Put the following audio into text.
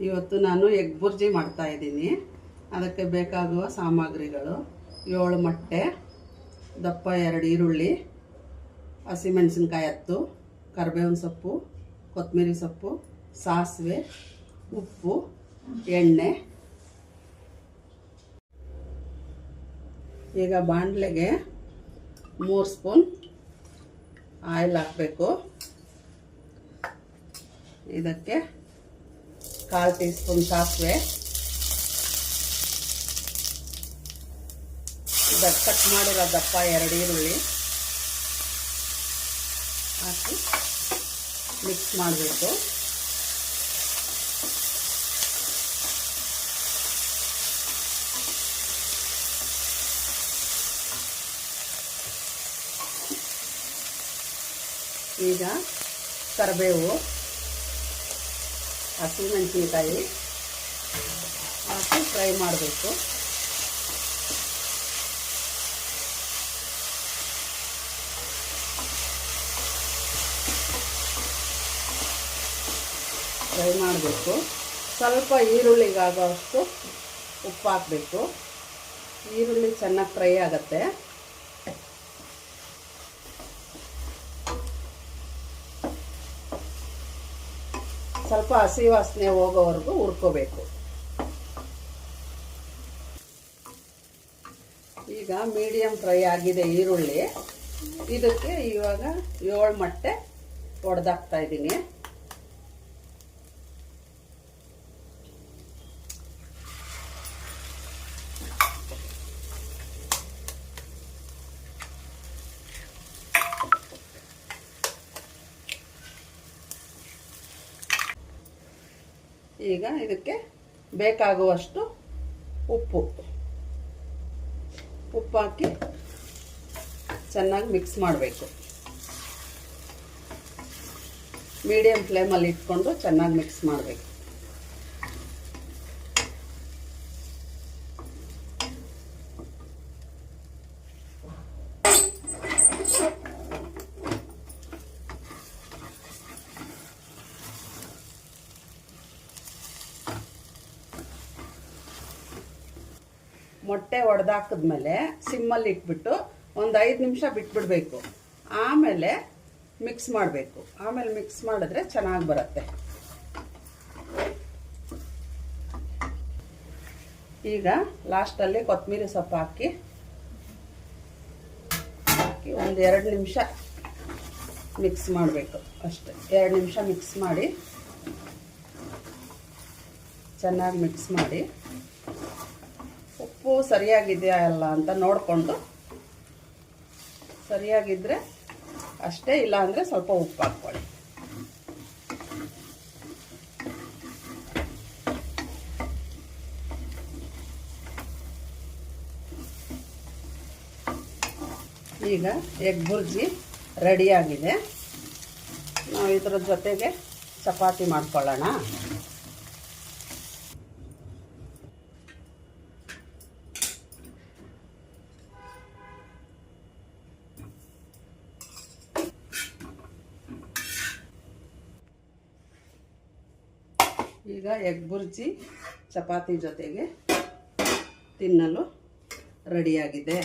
ಇವತ್ತು ನಾನು ಎಗ್ ಬುರ್ಜಿ ಮಾಡ್ತಾ ಇದ್ದೀನಿ. ಅದಕ್ಕೆ ಬೇಕಾಗುವ ಸಾಮಗ್ರಿಗಳು: 7 ಮೊಟ್ಟೆ, ದಪ್ಪ 2 ಈರುಳ್ಳಿ, ಹಸಿಮೆಣಸಿನ್ಕಾಯಿ 10, ಕರಿಬೇವಿನ ಸೊಪ್ಪು, ಕೊತ್ತಂಬರಿ ಸೊಪ್ಪು, ಸಾಸಿವೆ, ಉಪ್ಪು, ಎಣ್ಣೆ. ಈಗ ಬಾಣಲೆಗೆ 3 ಸ್ಪೂನ್ ಆಯಿಲ್ ಹಾಕಬೇಕು. ಇದಕ್ಕೆ 1/4 ಟೀ ಸ್ಪೂನ್ ಸಾಸಿವೆ, ಇದಕ್ಕೆ ಕಟ್ ಮಾಡಿರೋ ದಪ್ಪ 2 ಈರುಳ್ಳಿ ಹಾಕಿ ಮಿಕ್ಸ್ ಮಾಡಬೇಕು. ಈಗ ಕರಿಬೇವು, ಹಸಿಮೆಣಸಿನ್ಕಾಯಿ ಹಾಕಿ ಫ್ರೈ ಮಾಡಬೇಕು. ಸ್ವಲ್ಪ ಈರುಳ್ಳಿಗಾಗೋಷ್ಟು ಉಪ್ಪು ಹಾಕಬೇಕು. ಈರುಳ್ಳಿ ಚೆನ್ನಾಗಿ ಫ್ರೈ ಆಗುತ್ತೆ. ಸ್ವಲ್ಪ ಹಸಿ ವಾಸನೆ ಹೋಗೋವರೆಗೂ ಹುರ್ಕೋಬೇಕು. ಈಗ ಮೀಡಿಯಂ ಫ್ರೈ ಆಗಿದೆ ಈರುಳ್ಳಿ. ಇದಕ್ಕೆ ಇವಾಗ 7 ಮೊಟ್ಟೆ ಒಡೆದಾಕ್ತಾ ಇದ್ದೀನಿ. ಈಗ ಇದಕ್ಕೆ ಬೇಕಾಗುವಷ್ಟು ಉಪ್ಪು ಹಾಕಿ ಚೆನ್ನಾಗಿ ಮಿಕ್ಸ್ ಮಾಡಬೇಕು. ಮೀಡಿಯಂ ಫ್ಲೇಮಲ್ಲಿ ಇಟ್ಕೊಂಡು ಚೆನ್ನಾಗಿ ಮಿಕ್ಸ್ ಮಾಡಬೇಕು. ಮೊಟ್ಟೆ ಒಡೆದಾಕಿದ್ಮೇಲೆ ಸಿಮ್ಮಲ್ಲಿ ಇಟ್ಬಿಟ್ಟು ಒಂದು 5 ನಿಮಿಷ ಬಿಟ್ಬಿಡಬೇಕು. ಆಮೇಲೆ ಮಿಕ್ಸ್ ಮಾಡಬೇಕು. ಆಮೇಲೆ ಮಿಕ್ಸ್ ಮಾಡಿದ್ರೆ ಚೆನ್ನಾಗಿ ಬರುತ್ತೆ. ಈಗ ಲಾಸ್ಟಲ್ಲಿ ಕೊತ್ತಂಬರಿ ಸೊಪ್ಪು ಹಾಕಿ ಒಂದು 2 ನಿಮಿಷ ಮಿಕ್ಸ್ ಮಾಡಬೇಕು ಅಷ್ಟೇ. 2 ನಿಮಿಷ ಮಿಕ್ಸ್ ಮಾಡಿ ಚೆನ್ನಾಗಿ ಮಿಕ್ಸ್ ಮಾಡಿ ಉಪ್ಪು ಸರಿಯಾಗಿದೆಯಾ ಅಲ್ಲ ಅಂತ ನೋಡಿಕೊಂಡು, ಸರಿಯಾಗಿದ್ದರೆ ಅಷ್ಟೇ, ಇಲ್ಲ ಅಂದರೆ ಸ್ವಲ್ಪ ಉಪ್ಪು ಹಾಕ್ಕೊಳ್ಳಿ. ಈಗ ಎಗ್ ಬುರ್ಜಿ ರೆಡಿಯಾಗಿದೆ. ನಾವು ಇದರ ಜೊತೆಗೆ ಚಪಾತಿ ಮಾಡ್ಕೊಳ್ಳೋಣ. ಈಗ ಎಗ್ ಬುರ್ಜಿ ಚಪಾತಿ ಜೊತೆಗೆ ತಿನ್ನಲು ರೆಡಿಯಾಗಿದೆ.